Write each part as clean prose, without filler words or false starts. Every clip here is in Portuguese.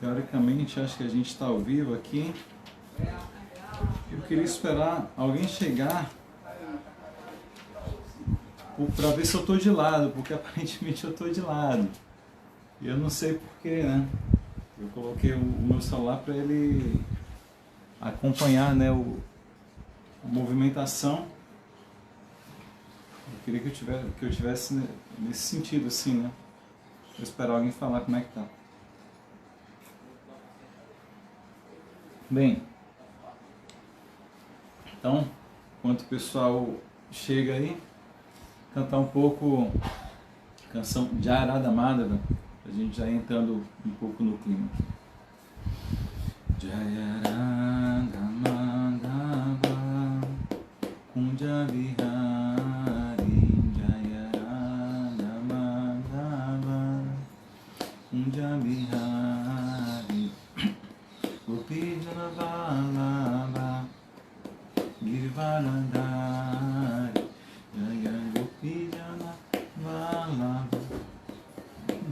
Teoricamente, acho que a gente está ao vivo aqui. Eu queria esperar alguém chegar para ver se eu estou de lado, porque aparentemente eu estou de lado. E eu não sei porquê, né? Eu coloquei o meu celular para ele acompanhar, né, a movimentação. Eu queria que eu tivesse nesse sentido, assim, né? Vou esperar alguém falar como é que tá. Bem, então, enquanto o pessoal chega aí, cantar um pouco a canção Jayarada Madhava, a gente já entrando um pouco no clima. Jayarada Madhava Kunja Vihari, Jayarada Madhava Kunja Vihari, Gopi Jana Vallabha Girivaradari, Jaya Gopi Jana Vallabha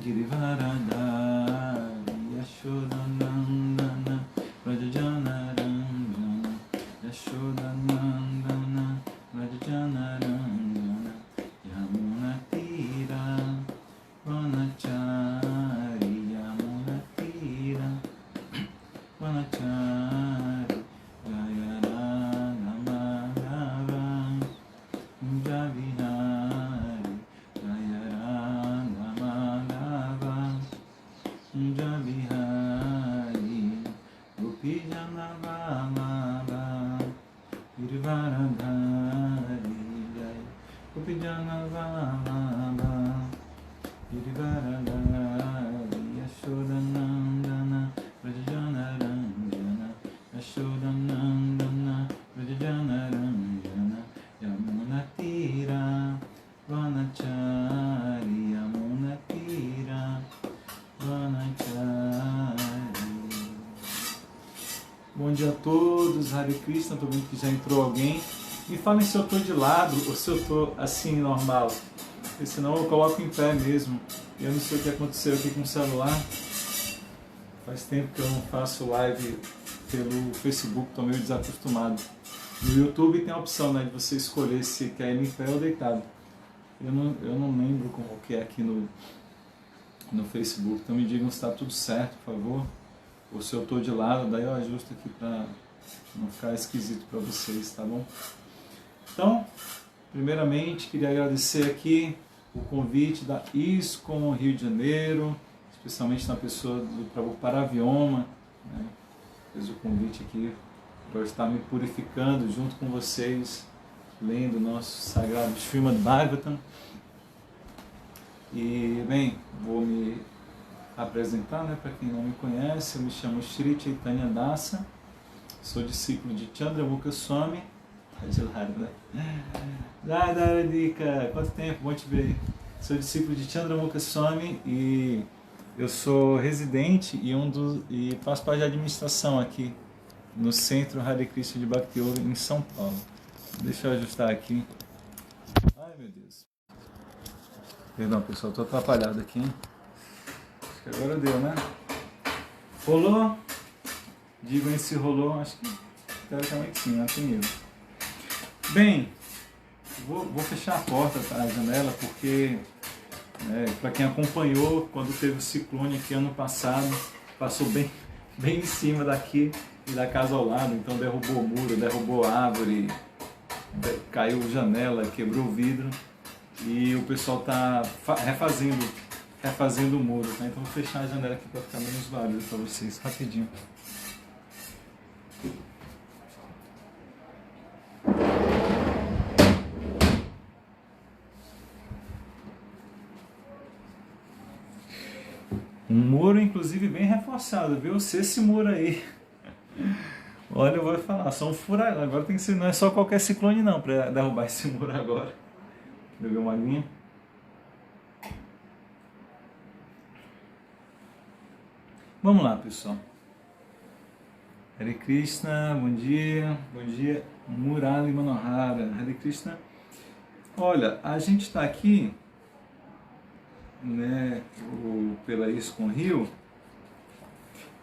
Girivaradari, Yashodanandana Rajajanarandana, Yashodanandana Rajajanarandana, Yamuna Tira Vanachari, Yamuna Tira Vanachari, Jayarada Madhava Kunja Vihari, Jayarada Madhava Kunja Vihari, Gopi Jana Vallabha Girivaradari, Jaya Gopi Jana Vallabha Girivaradari, Yashodanandana Rajajanarandana, Yashodanandana Rajajanarandana, Yamuna Tira Vanachari, Yamuna Tira Vanachari. Bom dia a todos, Hare Krishna, estou vendo que já entrou alguém. Me falem se eu estou de lado ou se eu estou assim, normal. Porque senão eu coloco em pé mesmo. Eu não sei o que aconteceu aqui com o celular. Faz tempo que eu não faço live pelo Facebook, estou meio desacostumado. No YouTube tem a opção, né, de você escolher se quer ir em pé ou deitado. Eu não lembro como que é aqui no Facebook. Então me digam se está tudo certo, por favor. Ou se eu estou de lado, daí eu ajusto aqui para não ficar esquisito para vocês, tá bom? Então, primeiramente, queria agradecer aqui o convite da ISCOM Rio de Janeiro, especialmente na pessoa do Prabhu Paravioma, né? Fez o convite aqui para eu estar me purificando junto com vocês, lendo o nosso sagrado Srimad Bhagavatam. E, bem, vou me apresentar, né, para quem não me conhece. Eu me chamo Shri Chaitanya Dasa, sou discípulo de Chandramukha Swami. Tá gelado, né? Radhika, quanto tempo, bom te ver. Sou discípulo de Chandramukha Swami e eu sou residente e faço parte da administração aqui no Centro Hare Krishna de Bhakti Yoga em São Paulo. Deixa eu ajustar aqui. Ai, meu Deus. Perdão, pessoal, estou atrapalhado aqui, hein? Acho que agora deu, né? Rolou? Digam se rolou. Acho que teoricamente sim, não tem erro. Bem, vou fechar a porta, a janela, porque para quem acompanhou, quando teve o ciclone aqui ano passado, passou bem em cima daqui e da casa ao lado, então derrubou o muro, derrubou a árvore, caiu janela, quebrou o vidro e o pessoal está refazendo o muro, tá? Então vou fechar a janela aqui para ficar menos barulho para vocês, rapidinho. Um muro, inclusive, bem reforçado, viu? Se esse muro aí... Olha, eu vou falar, só um furado. Agora tem que ser, não é só qualquer ciclone não, para derrubar esse muro agora. Beber uma aguinha. Vamos lá, pessoal. Hare Krishna, bom dia. Bom dia, Murali Manohara. Hare Krishna. Olha, a gente está aqui, né, pela ISCOM Rio,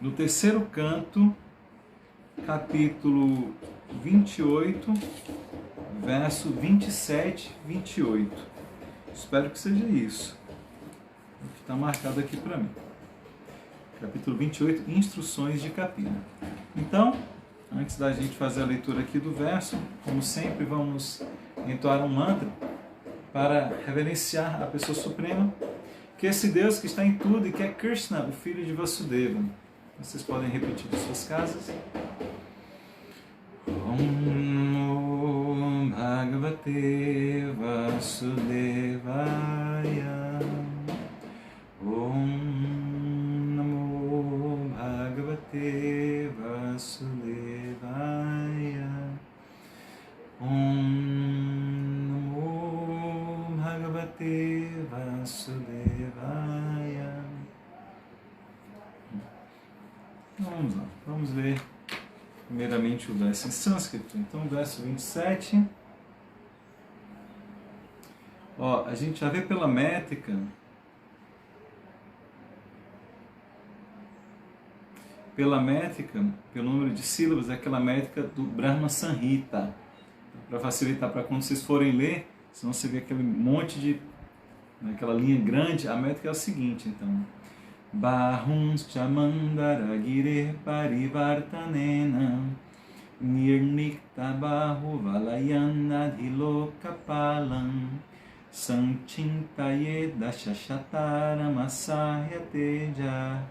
no terceiro canto, capítulo 28, verso 27 e 28. Espero que seja isso. O que está marcado aqui para mim. Capítulo 28, Instruções de Capina. Então, antes da gente fazer a leitura aqui do verso, como sempre, vamos entoar um mantra para reverenciar a pessoa suprema, que é esse Deus que está em tudo e que é Krishna, o filho de Vasudeva. Vocês podem repetir de suas casas. Om Namo Bhagavate Vasudevaya. Om Namo Bhagavate Vasudevaya. Om Namo Bhagavate Vasudevaya. Vamos lá, vamos ler primeiramente o verso em sânscrito. Então, verso 27. A gente já vê pela métrica. Pelo número de sílabas, é aquela métrica do Brahma Samhita. Para facilitar, para quando vocês forem ler, senão você vê aquele monte de... aquela linha grande, a métrica é o seguinte, então. Bahuns chamandara gire parivartanena nirnikta bahu valayana dhilokapalam sanchintaye dashashataram asahyateja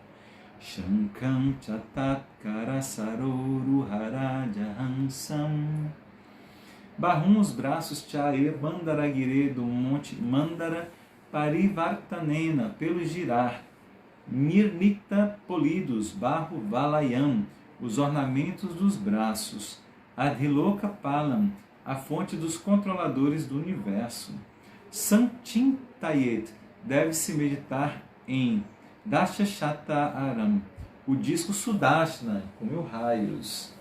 shankam chatatkara saroru harajahansam. Bahum, os braços, Chare, Mandaragire, do monte Mandara, Parivartanena, pelo girar, Nirnikta, polidos, Barro, Valayam, os ornamentos dos braços, Adhiloka Palam, a fonte dos controladores do universo. Sanctintayet, deve-se meditar em Dashashataram, o disco Sudashna, com 1000 raios.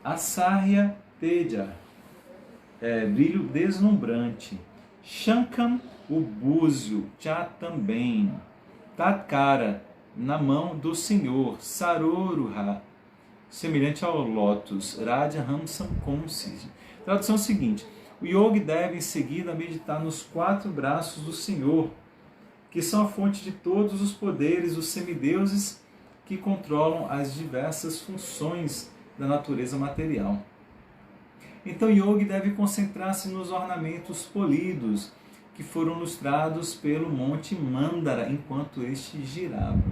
Asarya Teja, brilho deslumbrante. Shankam, o búzio, Cha também. Tatkara, na mão do Senhor. Saroruha, semelhante ao lótus. Raja Hamsam Konsis. Tradução seguinte: o yogi deve em seguida meditar nos 4 braços do Senhor, que são a fonte de todos os poderes dos semideuses que controlam as diversas funções da natureza material. Então, o yogi deve concentrar-se nos ornamentos polidos que foram lustrados pelo monte Mandara enquanto este girava.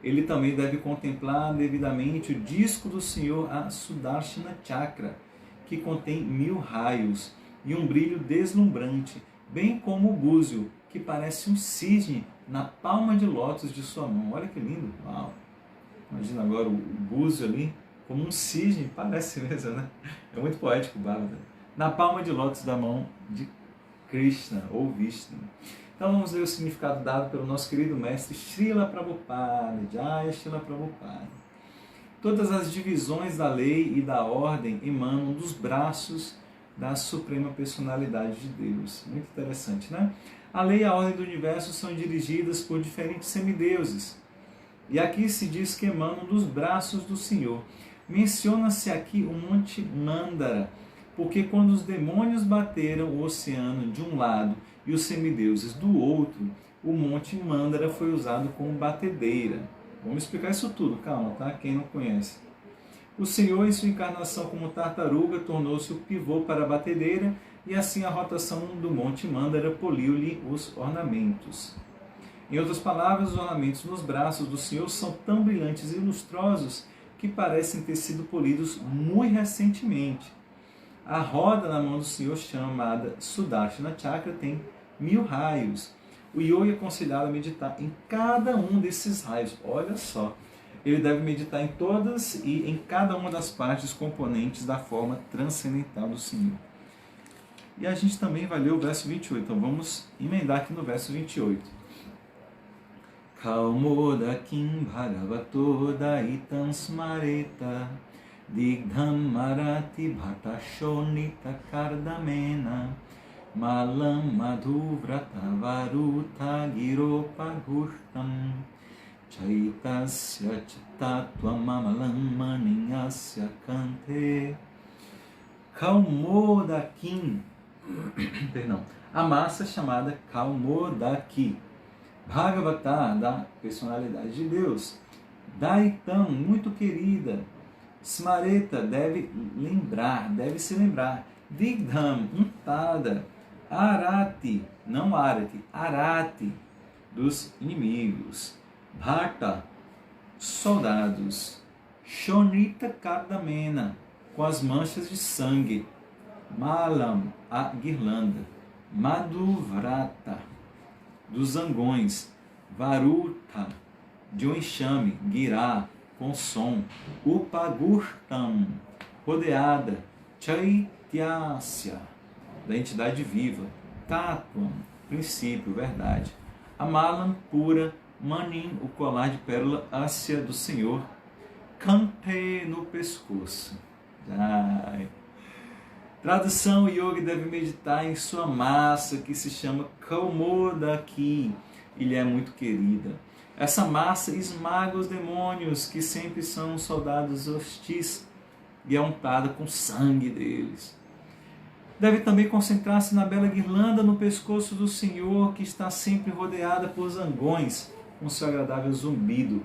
Ele também deve contemplar devidamente o disco do Senhor, a Sudarshana Chakra, que contém 1000 raios e um brilho deslumbrante, bem como o búzio, que parece um cisne na palma de lótus de sua mão. Olha que lindo! Uau! Imagina agora o búzio ali, como um cisne, parece mesmo, né? É muito poético o Bhagavad. Na palma de lótus da mão de Krishna ou Vishnu. Então vamos ler o significado dado pelo nosso querido mestre Srila Prabhupada. Jaya Srila Prabhupada. Todas as divisões da lei e da ordem emanam dos braços da Suprema Personalidade de Deus. Muito interessante, né? A lei e a ordem do universo são dirigidas por diferentes semideuses. E aqui se diz que emanam dos braços do Senhor. Menciona-se aqui o Monte Mandara, porque quando os demônios bateram o oceano de um lado e os semideuses do outro, o Monte Mandara foi usado como batedeira. Vamos explicar isso tudo, calma, tá? Quem não conhece. O Senhor, em sua encarnação como tartaruga, tornou-se o pivô para a batedeira e assim a rotação do Monte Mandara poliu-lhe os ornamentos. Em outras palavras, os ornamentos nos braços do Senhor são tão brilhantes e lustrosos que parecem ter sido polidos muito recentemente. A roda na mão do Senhor, chamada Sudarshana Chakra, tem 1000 raios. O yogi é aconselhado a meditar em cada um desses raios. Olha só, ele deve meditar em todas e em cada uma das partes componentes da forma transcendental do Senhor. E a gente também vai ler o verso 28, então vamos emendar aqui no verso 28. Kaumoda kim bhagavato daitam smareta digdham marati bhatashonita kardamena malam madhuvrata varuta giropagushtam Chaitasya Chitatvam Amalam Maninyasya Kante. Kaumodaki. Perdão. A massa chamada Kaumodaki. Bhagavata, da personalidade de Deus. Daitam, muito querida. Smareta, deve se lembrar. Digdham, untada. Arati, não Arati, Arati, dos inimigos. Bhakta, soldados. Shonita Kadamena, com as manchas de sangue. Malam, a guirlanda. Madhuvrata, dos zangões. Varuta, de um enxame. Girá, com som. Upagurtam, rodeada. Chaityasya, da entidade viva. Tatvam, princípio, verdade. Amalam, pura. Manin, o colar de pérola. Asya, do Senhor. Kante, no pescoço. Ai. Tradução: o yogi deve meditar em sua massa, que se chama Kaumodaki. Ele é muito querida. Essa massa esmaga os demônios, que sempre são soldados hostis, e é untada com sangue deles. Deve também concentrar-se na bela guirlanda no pescoço do Senhor, que está sempre rodeada por zangões, com seu agradável zumbido.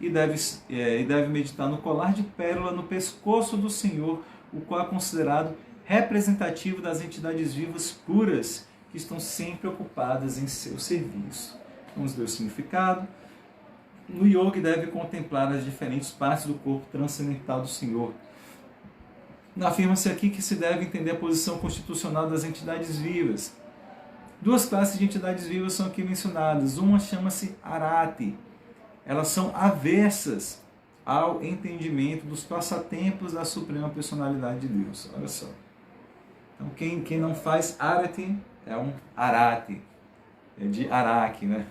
E deve meditar no colar de pérola no pescoço do Senhor, o qual é considerado representativo das entidades vivas puras, que estão sempre ocupadas em seu serviço. Vamos ver o significado. No yoga deve contemplar as diferentes partes do corpo transcendental do Senhor. Afirma-se aqui que se deve entender a posição constitucional das entidades vivas. Duas classes de entidades vivas são aqui mencionadas. Uma chama-se Arati. Elas são aversas ao entendimento dos passatempos da Suprema Personalidade de Deus. Olha só. Então, quem não faz Arati é um Arati. É de Araki, né?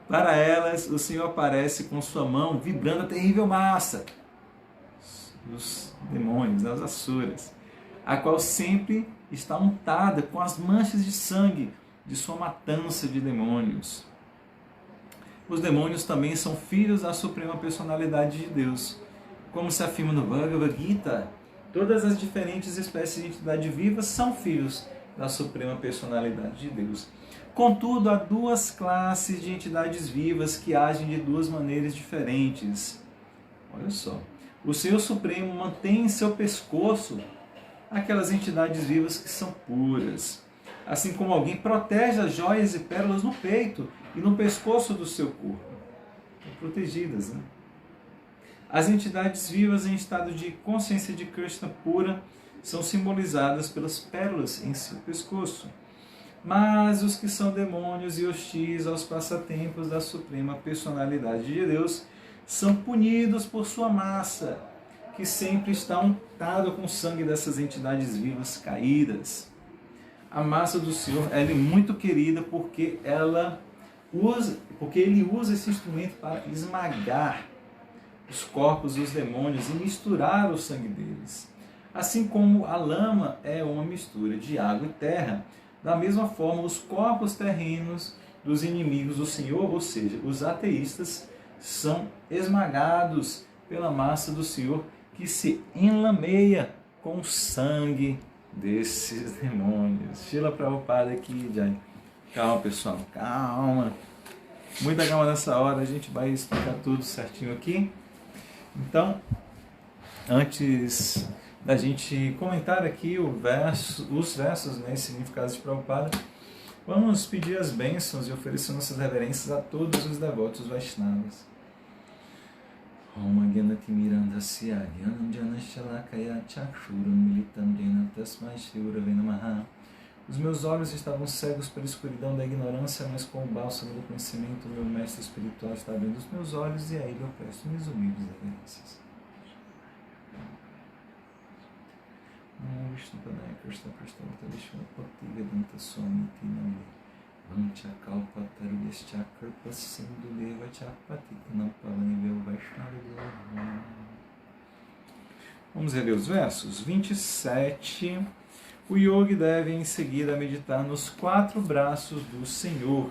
Para elas, o Senhor aparece com sua mão vibrando a terrível massa dos demônios, das asuras, a qual sempre está untada com as manchas de sangue de sua matança de demônios. Os demônios também são filhos da Suprema Personalidade de Deus. Como se afirma no Bhagavad Gita, todas as diferentes espécies de entidade viva são filhos da Suprema Personalidade de Deus. Contudo, há duas classes de entidades vivas que agem de duas maneiras diferentes. Olha só. O Senhor Supremo mantém em seu pescoço aquelas entidades vivas que são puras. Assim como alguém protege as joias e pérolas no peito e no pescoço do seu corpo. Estão protegidas, né? As entidades vivas em estado de consciência de Krishna pura são simbolizadas pelas pérolas em seu pescoço. Mas os que são demônios e hostis aos passatempos da Suprema Personalidade de Deus são punidos por sua massa, que sempre está untada com o sangue dessas entidades vivas caídas. A massa do Senhor é muito querida porque ele usa esse instrumento para esmagar os corpos dos demônios e misturar o sangue deles. Assim como a lama é uma mistura de água e terra, da mesma forma os corpos terrenos dos inimigos do Senhor, ou seja, os ateístas, são esmagados pela massa do Senhor, que se enlameia com o sangue desses demônios. Srila Prabhupada aqui, Jai. Calma, pessoal, calma. Muita calma nessa hora, a gente vai explicar tudo certinho aqui. Então, antes da gente comentar aqui os versos, né, significados de Prabhupada, vamos pedir as bênçãos e oferecer nossas reverências a todos os devotos Vaishnavas. Om Agyanati Mirandasya Gyananjana Shalakaya Chakshuram Militam Jena Tasmai Shri Gurave Namaha. Os meus olhos estavam cegos pela escuridão da ignorância, mas com o bálsamo do conhecimento, meu mestre espiritual está abrindo os meus olhos e a ele eu presto minhas humildes reverências. Vishnu Padaya Krishna Krishna Vishnu Bhakti Vedanta Swami Tinam Vancha Kalpa Tarubhyascha Kripa Sindhu Deva Chapati Pavanivel Vaishnava. Vamos reler os versos. 27. O yogi deve em seguida meditar nos 4 braços do Senhor,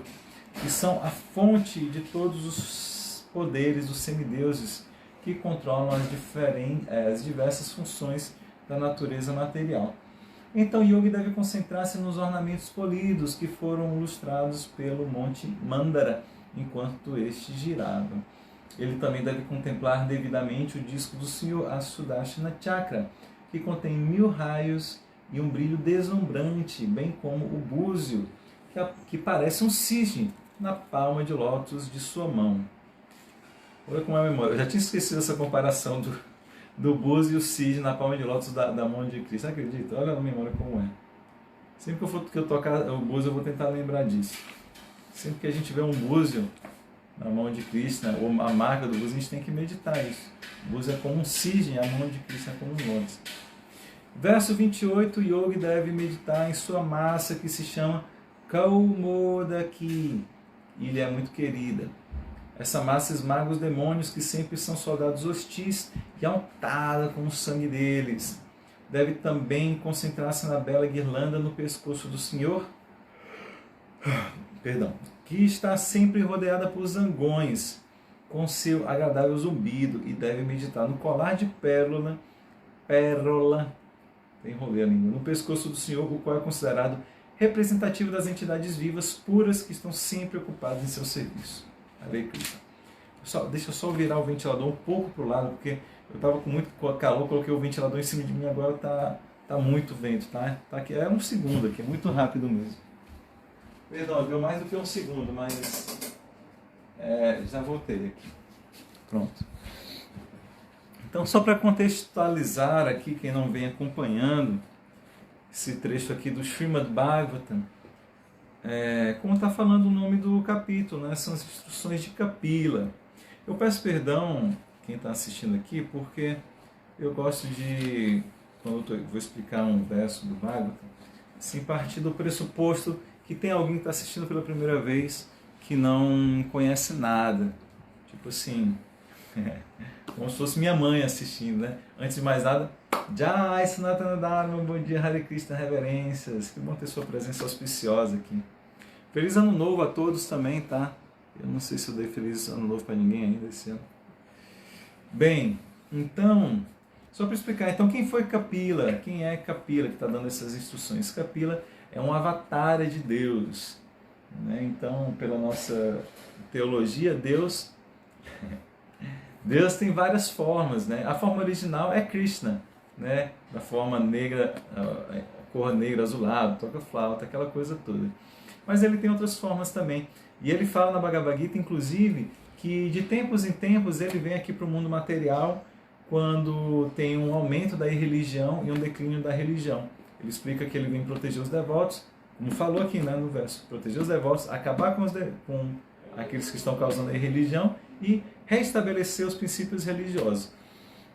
que são a fonte de todos os poderes dos semideuses que controlam as diversas funções da natureza material. Então, Yogi deve concentrar-se nos ornamentos polidos que foram lustrados pelo monte Mandara, enquanto este girava. Ele também deve contemplar devidamente o disco do Senhor, a Sudarshana Chakra, que contém 1000 raios e um brilho deslumbrante, bem como o búzio, que parece um cisne na palma de lótus de sua mão. Olha como é a memória. Eu já tinha esquecido essa comparação do búzio e o cisne na palma de lótus da mão de Cristo. Você acredita? Olha a memória como é. Sempre que eu tocar o búzio, eu vou tentar lembrar disso. Sempre que a gente vê um búzio na mão de Cristo, né, ou a marca do búzio, a gente tem que meditar isso. O búzio é como um cisne, a mão de Cristo é como um lótus. Verso 28, Yogi deve meditar em sua massa que se chama Kaumodaki. Ilha é muito querida. Essa massa esmaga os demônios que sempre são soldados hostis e é untada com o sangue deles. Deve também concentrar-se na bela guirlanda no pescoço do Senhor, que está sempre rodeada por zangões, com seu agradável zumbido, e deve meditar no colar de pérola, enrolei a língua, no pescoço do Senhor, o qual é considerado representativo das entidades vivas puras que estão sempre ocupadas em seu serviço. Hare Krishna. Deixa eu só virar o ventilador um pouco para o lado, porque eu estava com muito calor, coloquei o ventilador em cima de mim, agora tá muito vento, tá aqui, é um segundo aqui, é muito rápido mesmo. Perdão, deu mais do que um segundo, mas já voltei aqui. Pronto. Então, só para contextualizar aqui, quem não vem acompanhando esse trecho aqui do Srimad Bhagavatam, como está falando o nome do capítulo, né? São as instruções de Kapila. Eu peço perdão, quem está assistindo aqui, porque eu gosto de, quando eu vou explicar um verso do Bhagavatam, assim, partir do pressuposto que tem alguém que está assistindo pela primeira vez que não conhece nada. Tipo assim, como se fosse minha mãe assistindo, né? Antes de mais nada, Jai Sanatana Dharma, bom dia, Hare Krishna, reverências. Que bom ter sua presença auspiciosa aqui. Feliz Ano Novo a todos também, tá? Eu não sei se eu dei Feliz Ano Novo para ninguém ainda esse ano. Bem, então, só para explicar, então quem foi Kapila? Quem é Kapila que está dando essas instruções? Kapila é um avatar de Deus, né? Então, pela nossa teologia, Deus tem várias formas, né? A forma original é Krishna, né? Da forma negra, cor negra, azulado, toca flauta, aquela coisa toda. Mas ele tem outras formas também. E ele fala na Bhagavad Gita, inclusive, que de tempos em tempos ele vem aqui para o mundo material quando tem um aumento da irreligião e um declínio da religião. Ele explica que ele vem proteger os devotos, como falou aqui, né, no verso, proteger os devotos, acabar com aqueles que estão causando a irreligião e restabelecer os princípios religiosos.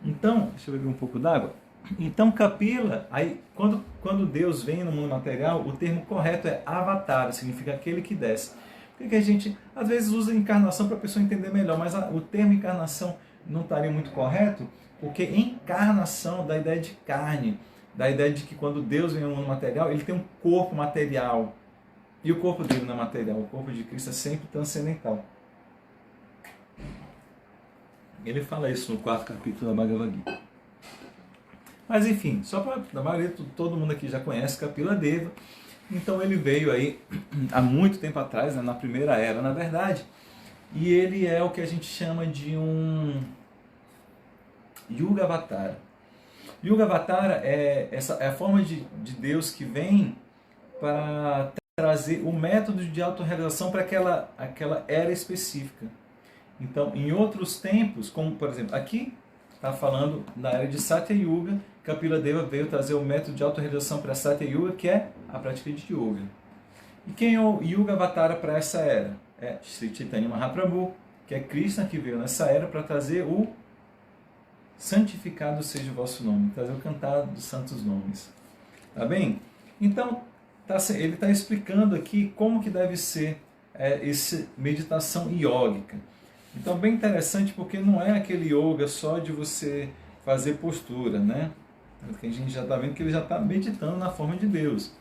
Então, deixa eu beber um pouco d'água. Então, Kapila, aí, quando Deus vem no mundo material, o termo correto é avatar, significa aquele que desce. Por que a gente, às vezes, usa encarnação para a pessoa entender melhor, mas o termo encarnação não estaria muito correto, porque encarnação dá a ideia de carne, dá a ideia de que quando Deus vem no mundo material, ele tem um corpo material. E o corpo dele não é material, o corpo de Cristo é sempre transcendental. Ele fala isso no 4º capítulo da Bhagavad Gita. Mas enfim, só para a maioria, todo mundo aqui já conhece Kapila Deva. Então ele veio aí há muito tempo atrás, né, na primeira era, na verdade. E ele é o que a gente chama de um Yuga Avatara. Yuga Avatara é a forma de Deus que vem para trazer o método de autorrealização para aquela era específica. Então, em outros tempos, como por exemplo, aqui está falando da era de Satya Yuga, Kapila Deva veio trazer o método de autorrealização para Satya Yuga, que é a prática de yoga. E quem é o Yuga Avatara para essa era? É Sri Chaitanya Mahaprabhu, que é Krishna que veio nessa era para trazer o santificado seja o vosso nome, trazer o cantar dos santos nomes. Tá bem? Então, ele está explicando aqui como que deve ser essa meditação iógica. Então, bem interessante, porque não é aquele yoga só de você fazer postura, né? Porque a gente já está vendo que ele já está meditando na forma de Deus.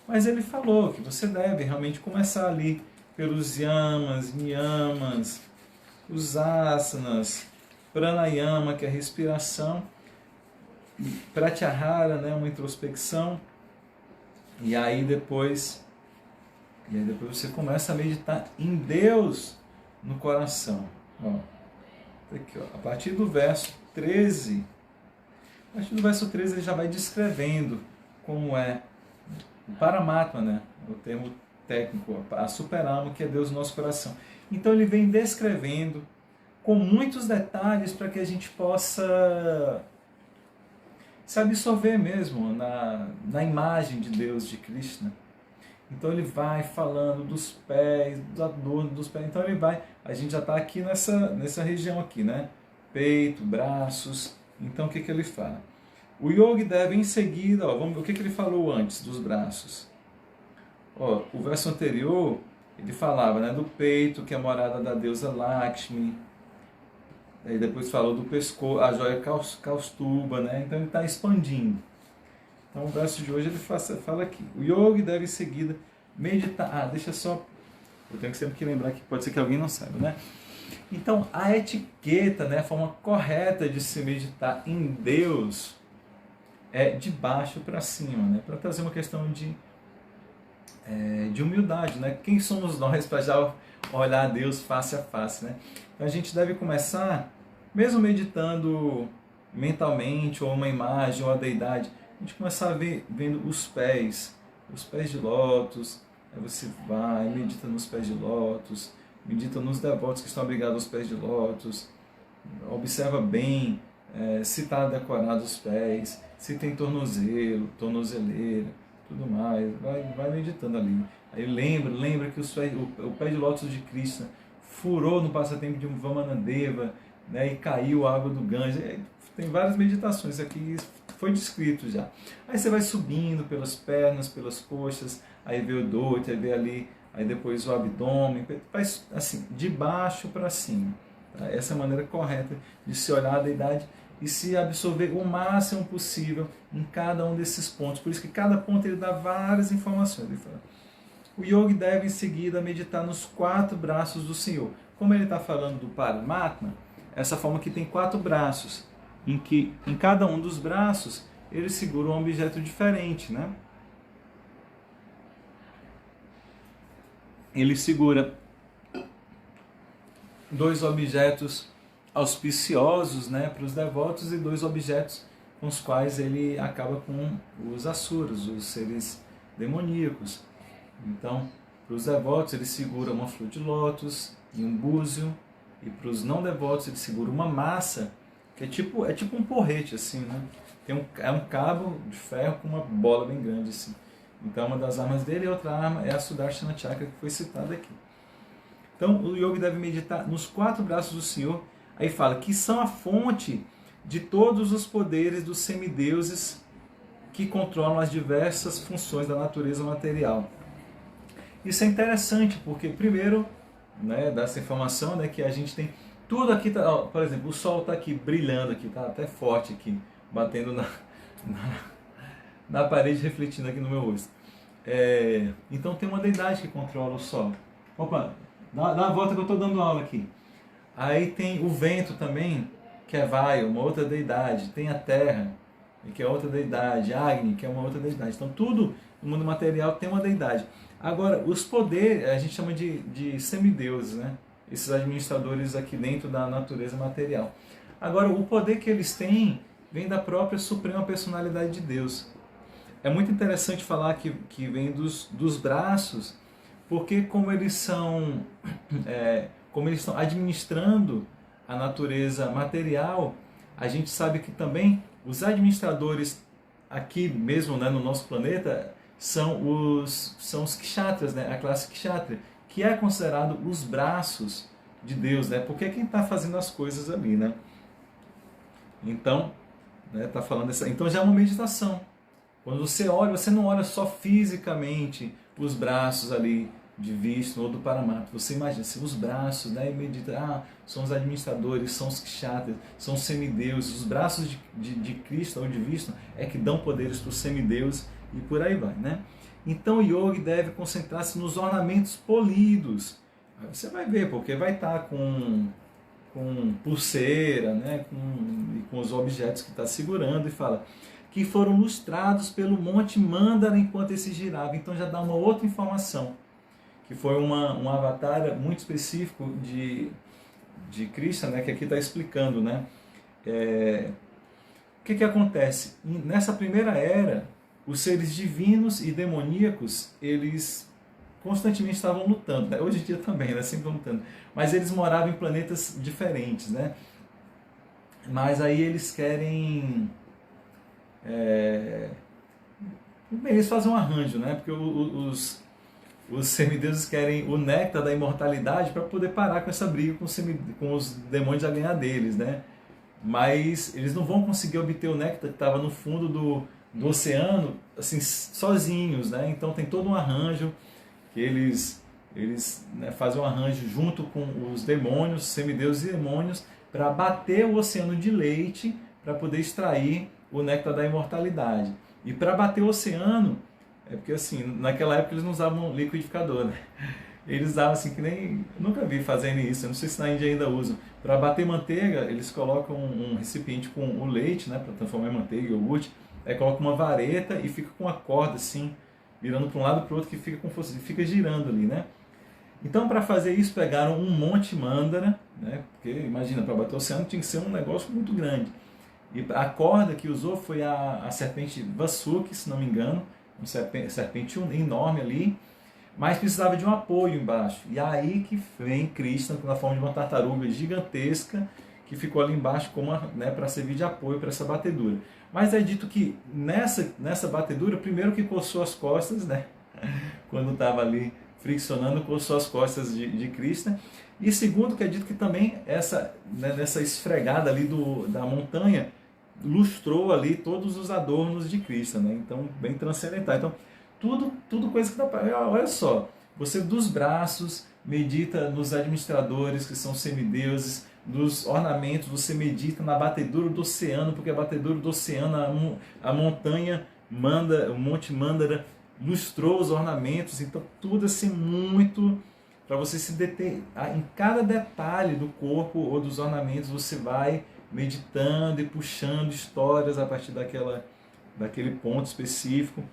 Mas ele falou que você deve realmente começar ali pelos yamas, niyamas, os asanas, pranayama, que é a respiração, pratyahara, né, uma introspecção, e aí depois você começa a meditar em Deus no coração. Ó, aqui, ó, a partir do verso 13, ele já vai descrevendo como é o Paramatma, né, o termo técnico, a superalma, que é Deus no nosso coração. Então ele vem descrevendo com muitos detalhes para que a gente possa se absorver mesmo na imagem de Deus, de Krishna. Então ele vai falando dos pés, do adorno dos pés. Então ele vai, a gente já está aqui nessa região aqui, né? Peito, braços. Então o que ele fala? O yogi deve em seguida, ó, vamos ver o que ele falou antes dos braços. Ó, o verso anterior, ele falava, né, do peito, que é a morada da deusa Lakshmi. Aí depois falou do pescoço, a joia Kaustuba, né? Então ele está expandindo. Então o verso de hoje ele fala aqui. O yogi deve em seguida meditar. Deixa só. Eu tenho que sempre que lembrar que pode ser que alguém não saiba, né? Então a etiqueta, né, a forma correta de se meditar em Deus é de baixo para cima, né? Para trazer uma questão de humildade, né? Quem somos nós para já olhar a Deus face a face, né? Então a gente deve começar, mesmo meditando mentalmente, ou uma imagem, ou a deidade, a gente começar a ver, vendo os pés de lótus. Aí você vai, medita nos pés de lótus, medita nos devotos que estão abrigados aos pés de lótus, observa bem se está decorado os pés, se tem tornozelo, tornozeleira, tudo mais, vai meditando ali. Aí lembra que o pé de lótus de Krishna furou no passatempo de um Vamanadeva, né, e caiu a água do Ganges. Tem várias meditações aqui, foi descrito já. Aí você vai subindo pelas pernas, pelas coxas, aí vê o dote, aí vê ali, aí depois o abdômen, faz assim, de baixo para cima. Tá? Essa é a maneira correta de se olhar a deidade e se absorver o máximo possível em cada um desses pontos. Por isso que cada ponto ele dá várias informações. Ele fala, o yogi deve em seguida meditar nos 4 braços do Senhor. Como ele está falando do Paramatma, essa forma que tem 4 braços, em que em cada um dos braços ele segura um objeto diferente, né? Ele segura 2 objetos auspiciosos, né, para os devotos, e 2 objetos com os quais ele acaba com os asuras, os seres demoníacos. Então, para os devotos ele segura uma flor de lótus e um búzio, e para os não devotos ele segura uma massa, que é tipo um porrete, assim, né? É um cabo de ferro com uma bola bem grande, assim. Então, uma das armas dele, e outra arma é a Sudarshana Chakra, que foi citada aqui. Então, o yogi deve meditar nos 4 braços do Senhor. Aí fala que são a fonte de todos os poderes dos semideuses que controlam as diversas funções da natureza material. Isso é interessante, porque primeiro, né, dá essa informação, né, que a gente tem tudo aqui, tá, ó, por exemplo, o sol está aqui brilhando, aqui, tá até forte aqui, batendo na parede, refletindo aqui no meu rosto. Então tem uma deidade que controla o sol. Opa, dá uma volta que eu estou dando aula aqui. Aí tem o vento também, que é Vayu, uma outra deidade. Tem a terra, que é outra deidade. Agni, que é uma outra deidade. Então tudo no mundo material tem uma deidade. Agora, os poderes, a gente chama de semideuses, né? Esses administradores aqui dentro da natureza material. Agora, o poder que eles têm vem da própria Suprema Personalidade de Deus. É muito interessante falar que vem dos braços, porque como eles estão administrando a natureza material, a gente sabe que também os administradores aqui mesmo, né, no nosso planeta são os kshatras, né, a classe kshatriya, que é considerado os braços de Deus, né, porque é quem está fazendo as coisas ali, né? Então, né, tá falando então já é uma meditação. Quando você olha, você não olha só fisicamente os braços ali de Vishnu ou do Paramatma. Você imagina, assim, os braços, né, e medita, são os administradores, são os kshatras, são os semideuses. Os braços de Krishna ou de Vishnu é que dão poderes para os semideuses e por aí vai, né? Então o yogi deve concentrar-se nos ornamentos polidos. Aí você vai ver, porque vai estar com com pulseira, né, com os objetos que está segurando, e fala que foram lustrados pelo Monte Mandara enquanto esse girava. Então já dá uma outra informação, que foi um avatar muito específico de Krishna, né, que aqui está explicando, né? O que acontece? Nessa primeira era, os seres divinos e demoníacos, eles constantemente estavam lutando, né? Hoje em dia também, né? Sempre lutando, mas eles moravam em planetas diferentes, né? Mas aí eles querem... Bem, eles fazem um arranjo, né? Porque os semideuses querem o néctar da imortalidade para poder parar com essa briga com os demônios a ganhar deles, né? Mas eles não vão conseguir obter o néctar que estava no fundo do oceano assim, sozinhos, né? Então tem todo um arranjo que eles né, fazem um arranjo junto com os demônios, semideuses e demônios, para bater o oceano de leite para poder extrair o néctar da imortalidade. E para bater o oceano, é porque assim, naquela época eles não usavam liquidificador, né? Eles usavam assim, que nem... Nunca vi fazendo isso, eu não sei se na Índia ainda usam. Para bater manteiga, eles colocam um recipiente com o leite, né, para transformar em manteiga, iogurte, aí colocam uma vareta e fica com uma corda assim, virando para um lado e para o outro, que fica como fosse, fica girando ali, né? Então, para fazer isso, pegaram um Monte Mandara, né? Porque imagina, para bater o oceano tinha que ser um negócio muito grande. E a corda que usou foi a serpente Vasuki, se não me engano, uma serpente enorme ali, mas precisava de um apoio embaixo. E aí que vem Krishna na forma de uma tartaruga gigantesca que ficou ali embaixo como, né, para servir de apoio para essa batedura. Mas é dito que nessa batedura, primeiro que coçou as costas, né, quando estava ali friccionando, coçou as costas de Krishna. E segundo que é dito que também nessa esfregada ali da montanha, lustrou ali todos os adornos de Krishna, né? Então, bem transcendental. Então, tudo coisa que dá para... Olha só, você dos braços medita nos administradores, que são semideuses, dos ornamentos, você medita na batedura do oceano, porque a batedura do oceano, a montanha o Monte Mandara lustrou os ornamentos, então tudo assim muito... Para você se deter em cada detalhe do corpo ou dos ornamentos, você vai meditando e puxando histórias a partir daquele ponto específico.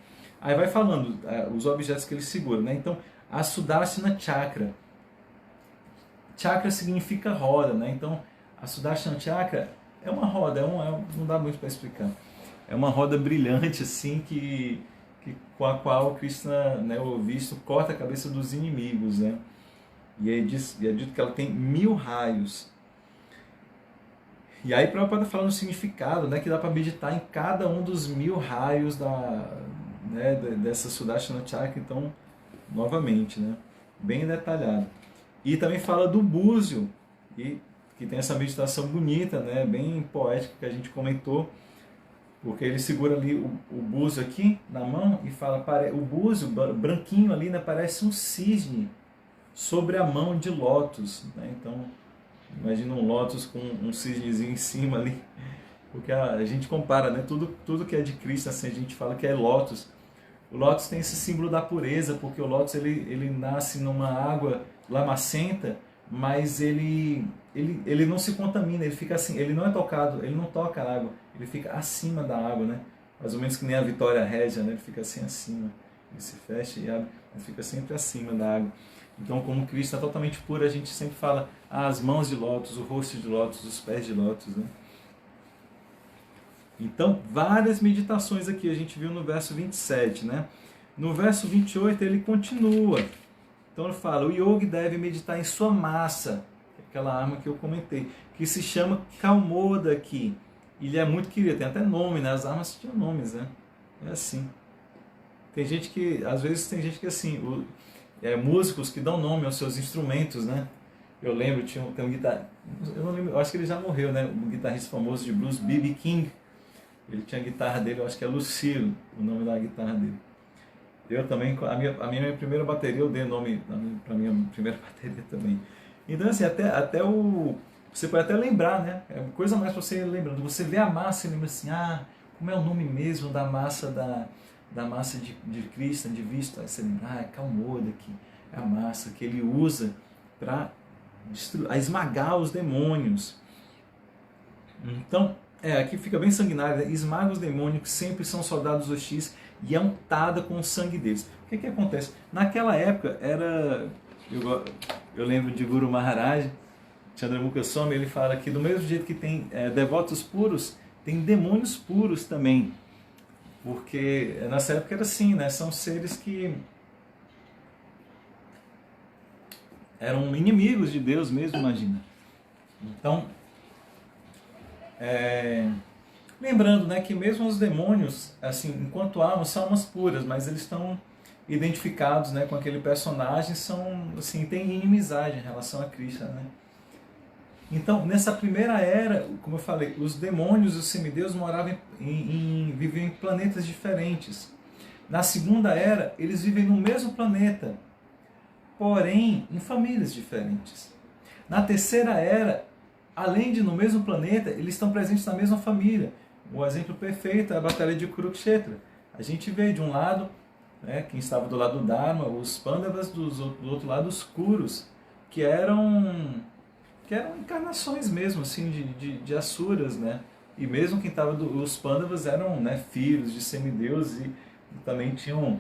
Aí vai falando os objetos que ele segura, né? Então, a Sudarshana Chakra. Chakra significa roda, né? Então, a Sudarshana Chakra é uma roda, não dá muito para explicar. É uma roda brilhante, assim, com a qual Krishna, né, o visto, corta a cabeça dos inimigos, né? E é dito que ela tem 1000 raios. E aí Prabhupada fala no significado, né, que dá para meditar em cada um dos 1000 raios dessa Sudarshana Chakra, então, novamente, né, bem detalhado. E também fala do búzio, que tem essa meditação bonita, né, bem poética que a gente comentou, porque ele segura ali o búzio aqui na mão e fala, o búzio branquinho ali, né, parece um cisne sobre a mão de lótus, né? Então, imagina um lótus com um cisnezinho em cima ali, porque a gente compara, né? Tudo que é de Cristo, assim, a gente fala que é lótus. O lótus tem esse símbolo da pureza, porque o lótus ele nasce numa água lamacenta, mas ele não se contamina, ele fica assim, ele não é tocado, ele não toca a água, ele fica acima da água, né? Mais ou menos que nem a Vitória Régia, né? Ele fica assim acima, ele se fecha e abre, ele fica sempre acima da água. Então, como Cristo é totalmente puro, a gente sempre fala as mãos de lótus, o rosto de lótus, os pés de lótus, né? Então, várias meditações aqui, a gente viu no verso 27, né? No verso 28 ele continua. Então ele fala, o yogi deve meditar em sua massa, aquela arma que eu comentei, que se chama Kaumodaki. Ele é muito querido, tem até nome, né? As armas tinham nomes, né? É assim. Tem gente que, às vezes tem gente que assim... músicos que dão nome aos seus instrumentos, né? Eu lembro, tem um guitarrista, eu não lembro, eu acho que ele já morreu, né? Um guitarrista famoso de blues, B.B. King. Ele tinha a guitarra dele, eu acho que é Lucille, o nome da guitarra dele. Eu também, a minha primeira bateria, eu dei nome para a minha primeira bateria também. Então, assim, você pode até lembrar, né? É uma coisa mais para você ir lembrando. Você vê a massa e lembra assim, como é o nome mesmo da massa da massa de Krishna, de Vishnu, aí você lembra, é Kaumodaki, é a massa que ele usa para a esmagar os demônios. Então, aqui fica bem sanguinário, né? Esmaga os demônios, que sempre são soldados hostis, e é untada com o sangue deles. O que acontece? Naquela época, eu lembro de Guru Maharaj, Chandramukha Swami, ele fala que do mesmo jeito que tem devotos puros, tem demônios puros também. Porque nessa época era assim, né? São seres que eram inimigos de Deus mesmo, imagina. Então, lembrando, né, que mesmo os demônios, assim, enquanto almas, são almas puras, mas eles estão identificados, né, com aquele personagem, são, assim, têm inimizade em relação a Krishna, né? Então, nessa primeira era, como eu falei, os demônios e os semideus moravam viviam em planetas diferentes. Na segunda era, eles vivem no mesmo planeta, porém em famílias diferentes. Na terceira era, além de no mesmo planeta, eles estão presentes na mesma família. O exemplo perfeito é a Batalha de Kurukshetra. A gente vê de um lado, né, quem estava do lado do Dharma, os Pandavas, do outro lado os Kurus, que eram encarnações mesmo, assim, de asuras, né? E mesmo quem estava os Pandavas eram, né, filhos de semideuses e também tinham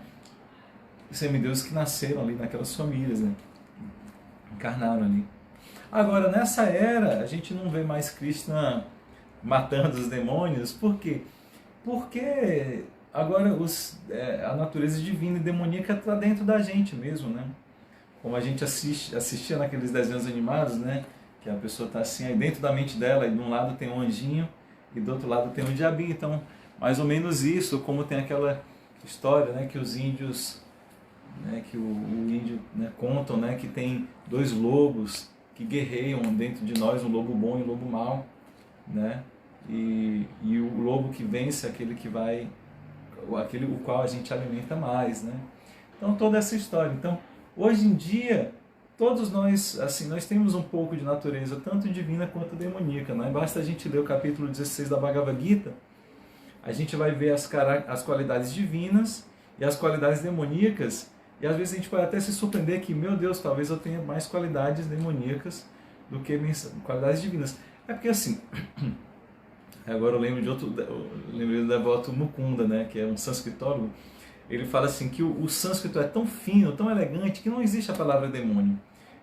semideuses que nasceram ali naquelas famílias, né? Encarnaram ali. Agora, nessa era, a gente não vê mais Krishna matando os demônios. Por quê? Porque agora a natureza divina e demoníaca está dentro da gente mesmo, né? Como a gente assistia naqueles desenhos animados, né? Que a pessoa está assim, aí dentro da mente dela, e de um lado tem um anjinho e do outro lado tem um diabinho. Então, mais ou menos isso, como tem aquela história, né, que os índios, né, que o índio, né, contam, né, que tem dois lobos que guerreiam dentro de nós, um lobo bom e um lobo mau, né? E o lobo que vence é aquele que vai, o qual a gente alimenta mais, né? Então, toda essa história. Então, hoje em dia, todos nós, assim, nós temos um pouco de natureza, tanto divina quanto demoníaca, não é? Basta a gente ler o capítulo 16 da Bhagavad Gita, a gente vai ver as qualidades divinas e as qualidades demoníacas, e às vezes a gente pode até se surpreender que, meu Deus, talvez eu tenha mais qualidades demoníacas do que qualidades divinas. É porque assim, agora eu lembro lembrei do devoto Mukunda, né, que é um sânscritólogo. Ele fala assim que o sânscrito é tão fino, tão elegante, que não existe a palavra demônio.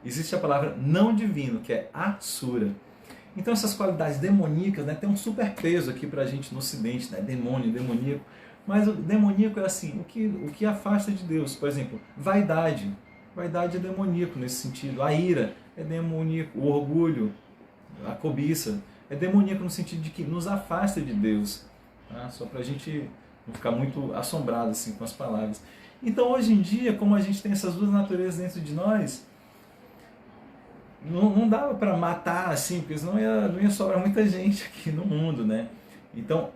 Existe a palavra não divino, que é asura. Então essas qualidades demoníacas, né, tem um super peso aqui pra gente no ocidente, né, demônio, demoníaco. Mas o demoníaco é assim, o que afasta de Deus. Por exemplo, vaidade. Vaidade é demoníaco nesse sentido. A ira é demoníaco. O orgulho, a cobiça, é demoníaco no sentido de que nos afasta de Deus. Tá? Só pra gente não ficar muito assombrado assim, com as palavras. Então, hoje em dia, como a gente tem essas duas naturezas dentro de nós, não dava para matar assim, porque senão não ia sobrar muita gente aqui no mundo, né? Então,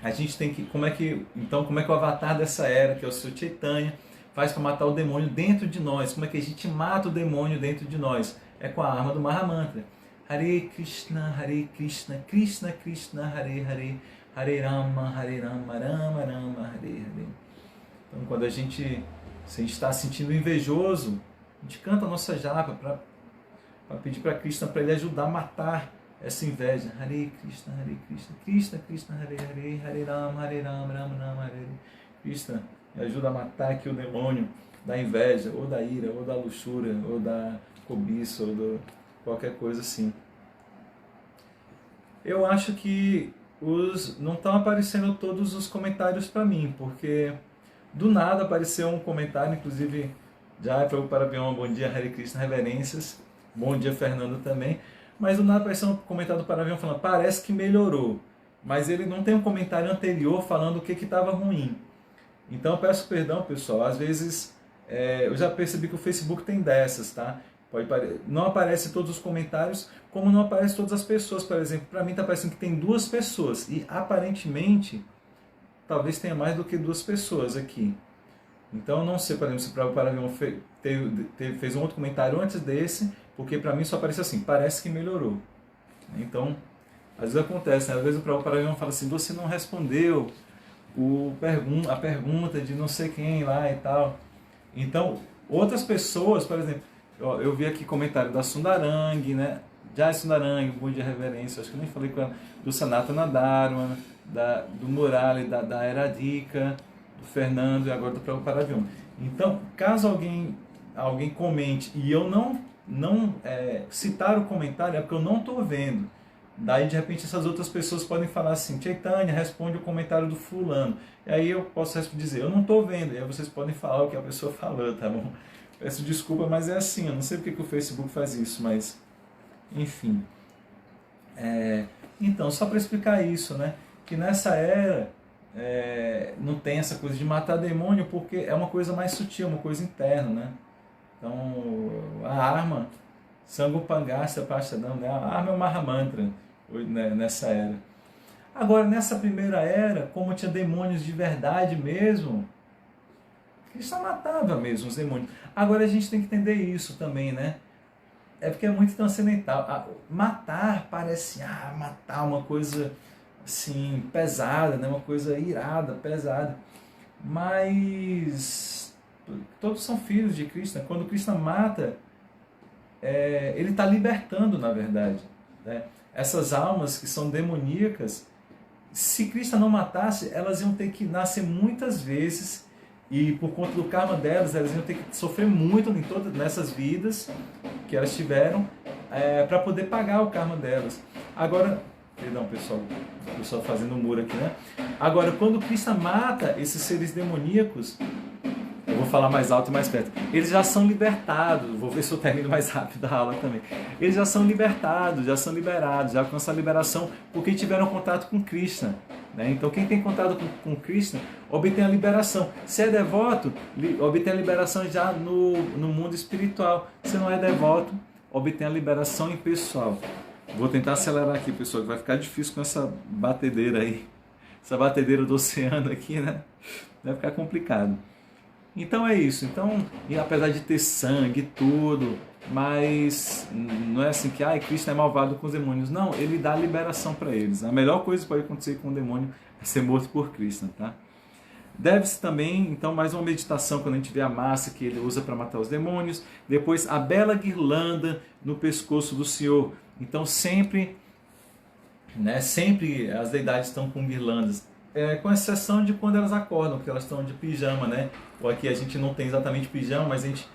a gente tem que... Como é que o avatar dessa era, que é o Sr. Chaitanya, faz para matar o demônio dentro de nós? Como é que a gente mata o demônio dentro de nós? É com a arma do Mahamantra. Hare Krishna, Krishna Krishna, Hare Hare, Hare Rama, Rama Rama, Hare Hare. Então, quando a gente está sentindo invejoso, a gente canta a nossa japa para pedir para Krishna, para ele ajudar a matar essa inveja. Hare Krishna, Krishna Krishna, Hare Hare, Hare Rama, Rama Rama, Hare Hare. Krishna, me ajuda a matar aqui o demônio da inveja, ou da ira, ou da luxúria, ou da cobiça, ou do qualquer coisa assim. Eu acho que não estão aparecendo todos os comentários para mim, porque do nada apareceu um comentário, inclusive, Jai Prabhupada Parabéns, bom dia, Hare Krishna, reverências, bom dia, Fernando também, mas do nada apareceu um comentário do Parabéns falando, parece que melhorou, mas ele não tem um comentário anterior falando o que estava ruim. Então eu peço perdão, pessoal, às vezes eu já percebi que o Facebook tem dessas, tá? Não aparece todos os comentários, como não aparece todas as pessoas. Por exemplo, para mim está parecendo que tem 2 pessoas, e aparentemente talvez tenha mais do que 2 pessoas aqui. Então não sei, por exemplo, se o Prabhupada fez um outro comentário antes desse, porque para mim só aparece assim, parece que melhorou. Então, às vezes acontece, né? Às vezes o Prabhupada fala assim, você não respondeu a pergunta de não sei quem lá e tal. Então, outras pessoas, por exemplo, Eu vi aqui comentário da Sundarang, né? Jai Sundarang, bom dia, reverência. Acho que eu nem falei com ela. Do Sanatana Dharma, do Murali, da Eradika, do Fernando e agora do Prabhupada Vyoma. Então, caso alguém comente e eu não citar o comentário, é porque eu não estou vendo. Daí, de repente, essas outras pessoas podem falar assim: Chaitanya, responde o comentário do fulano. E aí eu posso dizer: eu não estou vendo. E aí vocês podem falar o que a pessoa falou, tá bom? Peço desculpa, mas é assim. Eu não sei porque que o Facebook faz isso, mas... Enfim. Então, só para explicar isso, né? Que nessa era não tem essa coisa de matar demônio, porque é uma coisa mais sutil, uma coisa interna, né? Então, a arma, Sangupangasta Pastadam, né? A arma é o Mahamantra, né? Nessa era. Agora, nessa primeira era, como tinha demônios de verdade mesmo, Krishna matava mesmo os demônios. Agora a gente tem que entender isso também, né? É porque é muito transcendental. Matar parece, matar uma coisa assim, pesada, né? Uma coisa irada, pesada. Mas todos são filhos de Krishna. Quando Krishna mata, ele está libertando, na verdade, né? Essas almas que são demoníacas, se Krishna não matasse, elas iam ter que nascer muitas vezes. E por conta do karma delas, elas iam ter que sofrer muito em todas nessas vidas que elas tiveram para poder pagar o karma delas. Agora, perdão pessoal, o pessoal fazendo um muro aqui, né? Agora, quando Krishna mata esses seres demoníacos, eu vou falar mais alto e mais perto, eles já são libertados. Vou ver se eu termino mais rápido a aula também. Eles já são libertados, já são liberados, já alcançam a liberação porque tiveram contato com Krishna. Então quem tem contato com Krishna obtém a liberação. Se é devoto, obtém a liberação já no mundo espiritual. Se não é devoto, obtém a liberação impessoal. Vou tentar acelerar aqui, pessoal, que vai ficar difícil com essa batedeira aí. Essa batedeira do oceano aqui, né? Vai ficar complicado. Então é isso. Então, e apesar de ter sangue e tudo, mas não é assim que Krishna é malvado com os demônios. Não, ele dá liberação para eles. A melhor coisa que pode acontecer com um demônio é ser morto por Krishna, tá? Deve-se também, então, mais uma meditação quando a gente vê a massa que ele usa para matar os demônios. Depois, a bela guirlanda no pescoço do Senhor. Então, sempre as deidades estão com guirlandas. Com exceção de quando elas acordam, porque elas estão de pijama, né? Ou aqui a gente não tem exatamente pijama, mas a gente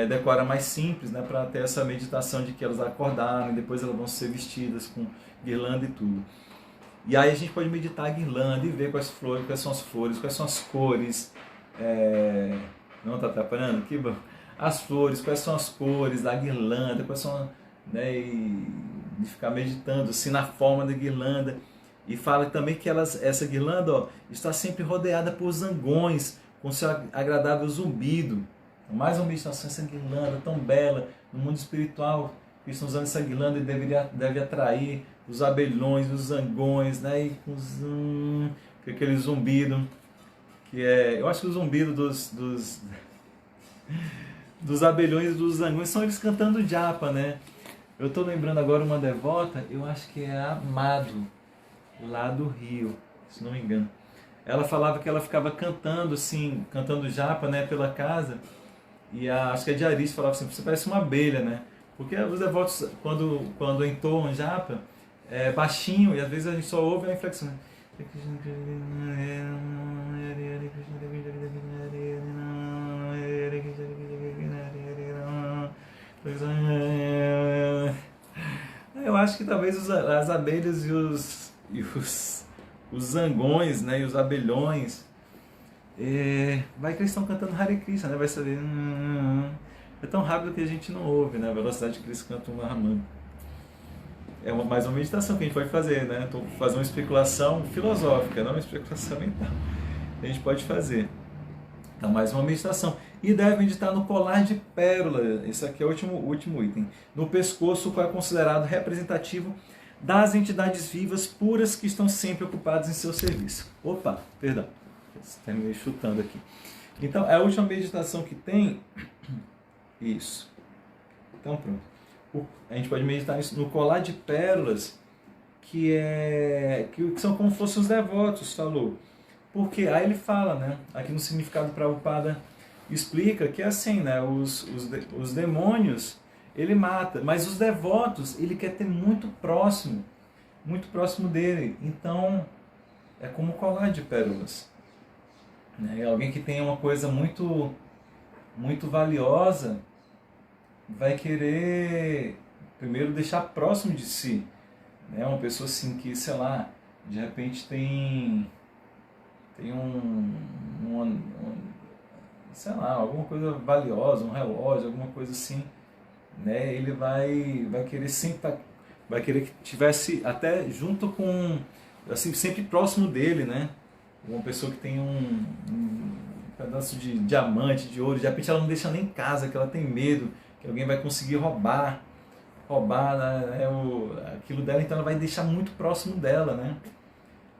decora mais simples, né? Para ter essa meditação de que elas acordaram e depois elas vão ser vestidas com guirlanda e tudo. E aí a gente pode meditar a guirlanda e ver quais são as flores, quais são as cores. Não está atrapalhando? Que bom. As flores, quais são as cores da guirlanda, quais são, né? E ficar meditando assim na forma da guirlanda. E fala também que essa guirlanda está sempre rodeada por zangões, com seu agradável zumbido. Então, mais uma meditação, essa guirlanda tão bela, no mundo espiritual, que estão usando essa guirlanda e deve atrair os abelhões, os zangões, né? E com aquele zumbido, que eu acho que o zumbido dos abelhões e dos zangões são eles cantando japa, né? Eu estou lembrando agora uma devota, eu acho que é a Amado, lá do Rio, se não me engano. Ela falava que ela ficava cantando assim, cantando japa, né, pela casa, e acho que a diarista falava assim: você parece uma abelha, né? Porque os devotos, quando entoam japa, é baixinho, e às vezes a gente só ouve a inflexão, né? Eu acho que talvez as abelhas e os zangões, né, e os abelhões, vai que eles estão cantando Hare Krishna, né, vai saber, é tão rápido que a gente não ouve, né, a velocidade que eles cantam o Mahamantra. É mais uma meditação que a gente pode fazer, né, estou fazendo uma especulação filosófica, não uma especulação mental, a gente pode fazer. Então, mais uma meditação. E deve meditar no colar de pérola, esse aqui é o último item, no pescoço, qual é considerado representativo das entidades vivas puras que estão sempre ocupadas em seu serviço. Opa, perdão, terminei chutando aqui. Então, é a última meditação que tem. Isso. Então, pronto. A gente pode meditar no colar de pérolas, que são como se fossem os devotos, falou. Porque aí ele fala, né, aqui no significado Prabhupada, explica que é assim, né? Os demônios ele mata, mas os devotos ele quer ter muito próximo dele. Então é como colar de pérolas, né? Alguém que tem uma coisa muito valiosa vai querer primeiro deixar próximo de si, né? Uma pessoa assim que, sei lá, de repente tem sei lá, alguma coisa valiosa, um relógio, alguma coisa assim, né? Ele vai querer sempre, vai querer que tivesse até junto com, assim, sempre próximo dele, né? Uma pessoa que tem um pedaço de diamante, de ouro, de repente ela não deixa nem em casa, que ela tem medo que alguém vai conseguir roubar, né, aquilo dela, então ela vai deixar muito próximo dela, né?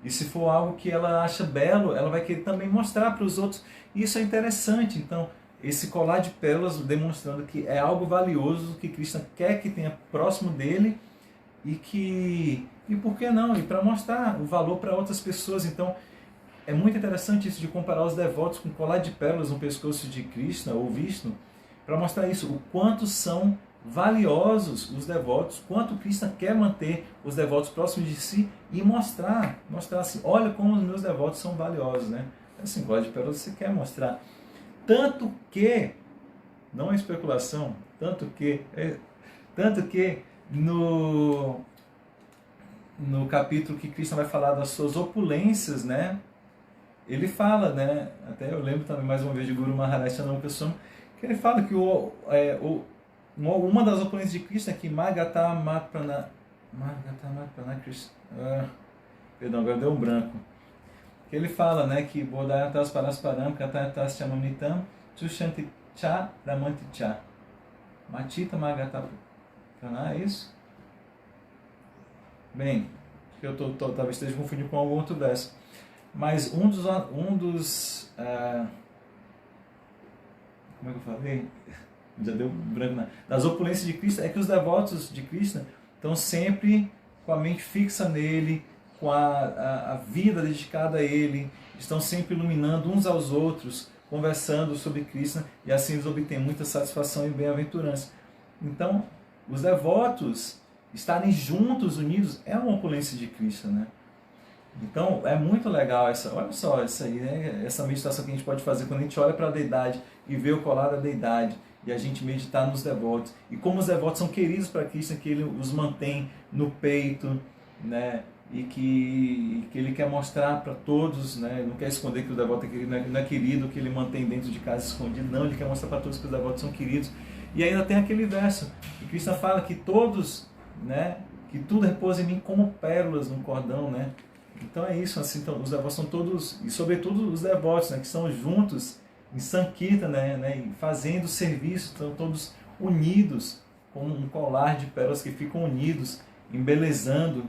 E se for algo que ela acha belo, ela vai querer também mostrar para os outros. E isso é interessante. Então, esse colar de pérolas demonstrando que é algo valioso, que Cristo quer que tenha próximo dele e por que não? E para mostrar o valor para outras pessoas. Então, é muito interessante isso de comparar os devotos com colar de pérolas no pescoço de Krishna ou Vishnu, para mostrar isso, o quanto são valiosos os devotos, quanto Krishna quer manter os devotos próximos de si e mostrar assim, olha como os meus devotos são valiosos, né? Assim, colar de pérolas você quer mostrar. Tanto que, não é especulação, tanto que no capítulo que Krishna vai falar das suas opulências, né? Ele fala, né? Até eu lembro também mais uma vez de Guru Maharaj Chanam Goswami, que ele fala que uma das opulências de Krishna é que Magata Matprana Krishna. Perdão, agora deu um branco. Que ele fala, né, que Bodhayatas Parasparam Katayatas Chamamnitam Tushanti Cha Ramanti Cha Matita Magata Prana, é isso? Bem, eu talvez esteja confundindo com algum outro verso. Mas um dos como é que eu falei? Já deu branco das opulências de Krishna, é que os devotos de Krishna estão sempre com a mente fixa nele, com a vida dedicada a ele, estão sempre iluminando uns aos outros, conversando sobre Krishna, e assim eles obtêm muita satisfação e bem-aventurança. Então, os devotos estarem juntos, unidos, é uma opulência de Krishna, né? Então, é muito legal olha só isso aí, né? Essa meditação que a gente pode fazer quando a gente olha para a deidade e vê o colar da deidade, e a gente meditar nos devotos, e como os devotos são queridos para Krishna, que ele os mantém no peito, né? E que ele quer mostrar para todos, né? Não quer esconder que o devoto é querido, não é querido, que ele mantém dentro de casa escondido, não, ele quer mostrar para todos que os devotos são queridos. E ainda tem aquele verso que Krishna fala que todos, né? Que tudo repousa em mim como pérolas no cordão, né? Então é isso, assim, então, os devotos são todos, e sobretudo os devotos, né, que estão juntos em Sankirtan, né, fazendo serviço, estão todos unidos, como um colar de pérolas que ficam unidos, embelezando,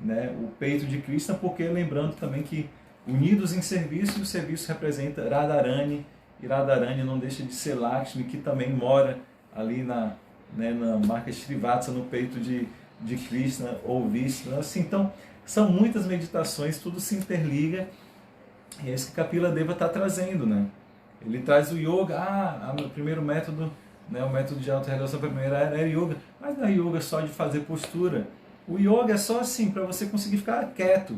né, o peito de Krishna, porque lembrando também que unidos em serviço, e o serviço representa Radharani, e Radharani não deixa de ser Lakshmi, que também mora ali na marca Srivatsa, no peito de Krishna ou Vishnu, assim, então são muitas meditações, tudo se interliga, e é isso que Kapila Deva está trazendo, né? Ele traz o yoga, o primeiro método, né, o método de auto-realização primeiro era yoga, mas não é yoga só de fazer postura. O yoga é só assim, para você conseguir ficar quieto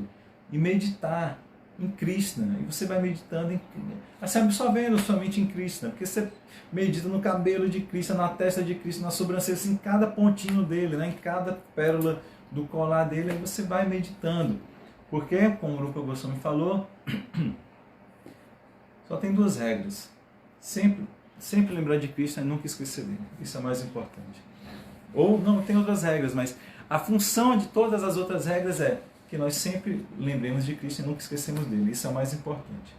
e meditar em Krishna, e você vai meditando, assim, absorvendo sua mente em Krishna, porque você medita no cabelo de Krishna, na testa de Krishna, na sobrancelha, assim, em cada pontinho dele, né, em cada pérola do colar dele, aí você vai meditando. Porque, como o Rupa Goswami falou, só tem duas regras. Sempre lembrar de Krishna e nunca esquecer dele. Isso é o mais importante. Ou não, tem outras regras, mas a função de todas as outras regras é que nós sempre lembremos de Krishna e nunca esquecemos dele. Isso é o mais importante.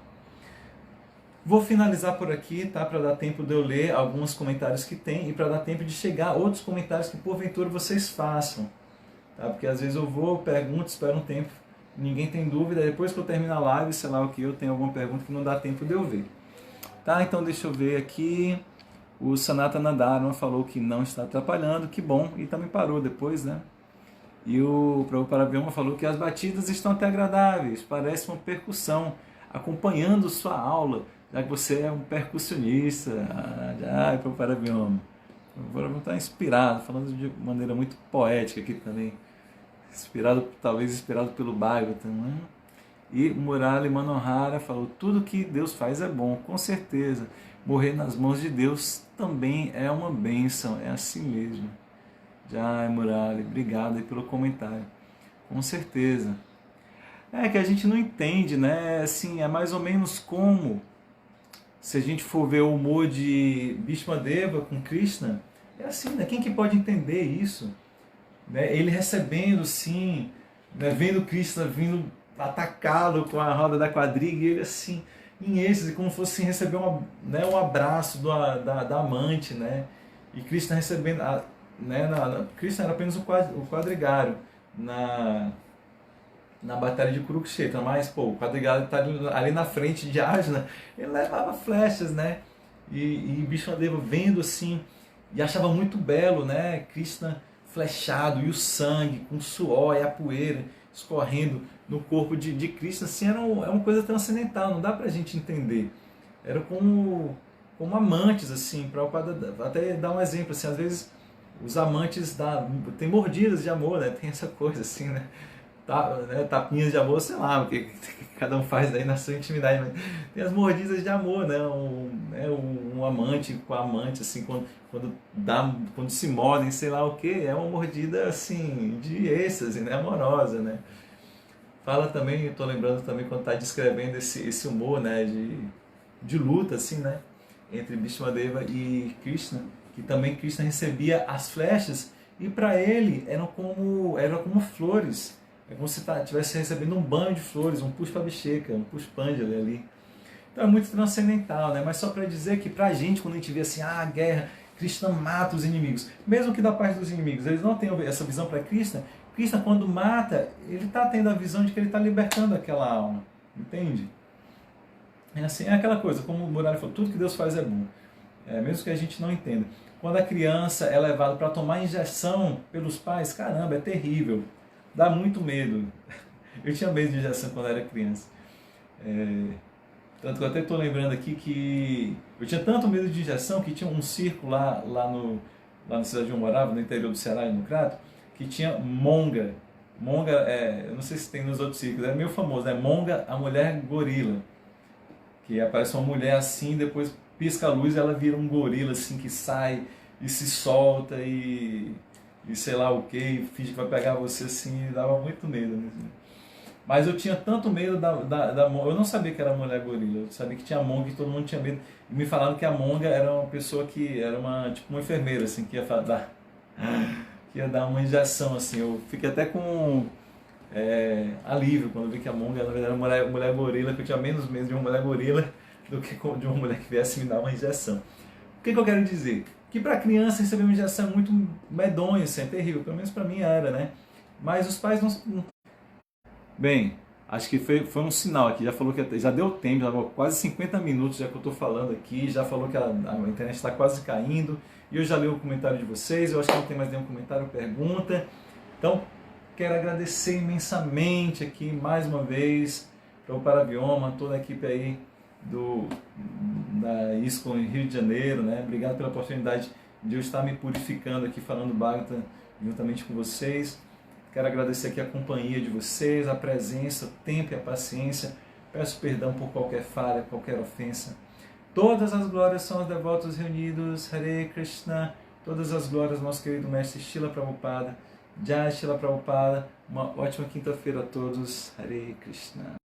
Vou finalizar por aqui, tá? Para dar tempo de eu ler alguns comentários que tem e para dar tempo de chegar a outros comentários que porventura vocês façam. Tá? Porque às vezes eu pergunto, espero um tempo, ninguém tem dúvida, depois que eu terminar a live, sei lá o que, eu tenho alguma pergunta que não dá tempo de eu ver. Tá? Então deixa eu ver aqui, o Sanatana Dharma falou que não está atrapalhando, que bom, e também parou depois, né? E o Prabhupada Vyoma falou que as batidas estão até agradáveis, parece uma percussão, acompanhando sua aula. já que você é um percussionista. Jai Prabhupada Vyoma. Vou estar inspirado, falando de maneira muito poética aqui também. Talvez inspirado pelo Bhagavatam, né? E Murali Manohara falou, tudo que Deus faz é bom, com certeza. Morrer nas mãos de Deus também é uma bênção, é assim mesmo. Jai Murali, obrigado aí pelo comentário. Com certeza. É que a gente não entende, né? Assim, é mais ou menos como, se a gente for ver o humor de Bhishmadeva com Krishna, é assim, né? Quem que pode entender isso? Né? Ele recebendo, sim, né? Vendo Krishna vindo atacá-lo com a roda da quadriga, e ele assim, em êxtase, como fosse assim, receber um abraço da amante, né? E Krishna recebendo, né? Krishna era apenas o quadrigário na batalha de Kurukshetra, mas pô, o quadrigário está ali na frente de Arjuna, ele levava flechas, né? E Bhishmadeva vendo assim, e achava muito belo, né? Krishna flechado, e o sangue, com o suor e a poeira escorrendo no corpo de Krishna, assim, é uma coisa transcendental, não dá pra gente entender. Era como amantes, assim, para até dar um exemplo, assim, às vezes os amantes tem mordidas de amor, né? Tem essa coisa assim, né? Tapinhas de amor, sei lá, o que cada um faz aí na sua intimidade, mas tem as mordidas de amor, né? Um amante com a amante, assim, quando se mordem, sei lá o que, é uma mordida assim, de êxtase, né? Amorosa, né? Fala também, eu tô lembrando também quando está descrevendo esse humor, né? De luta, assim, né? Entre Bhishmadeva e Krishna, que também Krishna recebia as flechas e para ele eram como flores. É como se estivesse recebendo um banho de flores, um pushpabhisheka, um pushpanjali ali. Então é muito transcendental, né? Mas só para dizer que pra gente, quando a gente vê assim, a guerra, Krishna mata os inimigos, mesmo que da parte dos inimigos, eles não tenham essa visão para Krishna, Krishna quando mata, ele está tendo a visão de que ele está libertando aquela alma, entende? É assim, é aquela coisa, como o Murali falou, tudo que Deus faz é bom, mesmo que a gente não entenda. Quando a criança é levada para tomar injeção pelos pais, caramba, é terrível. Dá muito medo. Eu tinha medo de injeção quando era criança. Tanto que eu até estou lembrando aqui que eu tinha tanto medo de injeção que tinha um circo lá na cidade onde eu morava, no interior do Ceará e no Crato, que tinha monga. Monga, eu não sei se tem nos outros circos, é meio famoso, né? Monga, a mulher gorila. Que aparece uma mulher assim, depois pisca a luz e ela vira um gorila assim que sai e se solta e sei lá o que, e finge que vai pegar você assim, e dava muito medo. Né? Mas eu tinha tanto medo da monga, eu não sabia que era mulher gorila, eu sabia que tinha monga e todo mundo tinha medo. E me falaram que a monga era uma pessoa que era uma enfermeira, assim, que ia dar uma injeção, assim. Eu fiquei até com alívio quando vi que a monga, na verdade, era uma mulher gorila, que eu tinha menos medo de uma mulher gorila do que de uma mulher que viesse me dar uma injeção. O que eu quero dizer? Que para criança receber uma injeção é muito medonho, assim, é terrível, pelo menos para mim era, né? Mas os pais não... Bem, acho que foi um sinal aqui, já falou que já deu tempo, já quase 50 minutos já que eu estou falando aqui, já falou que a internet está quase caindo, e eu já li o comentário de vocês, eu acho que não tem mais nenhum comentário ou pergunta. Então, quero agradecer imensamente aqui, mais uma vez, para o Prabhupada Vyoma, toda a equipe aí da ISKCON em Rio de Janeiro, né? Obrigado pela oportunidade de eu estar me purificando aqui, falando Bhagavatam juntamente com vocês. Quero agradecer aqui a companhia de vocês, a presença, o tempo e a paciência. Peço perdão por qualquer falha, qualquer ofensa. Todas as glórias são aos devotos reunidos. Hare Krishna. Todas as glórias ao nosso querido mestre Srila Prabhupada. Jai Srila Prabhupada. Uma ótima quinta-feira a todos. Hare Krishna.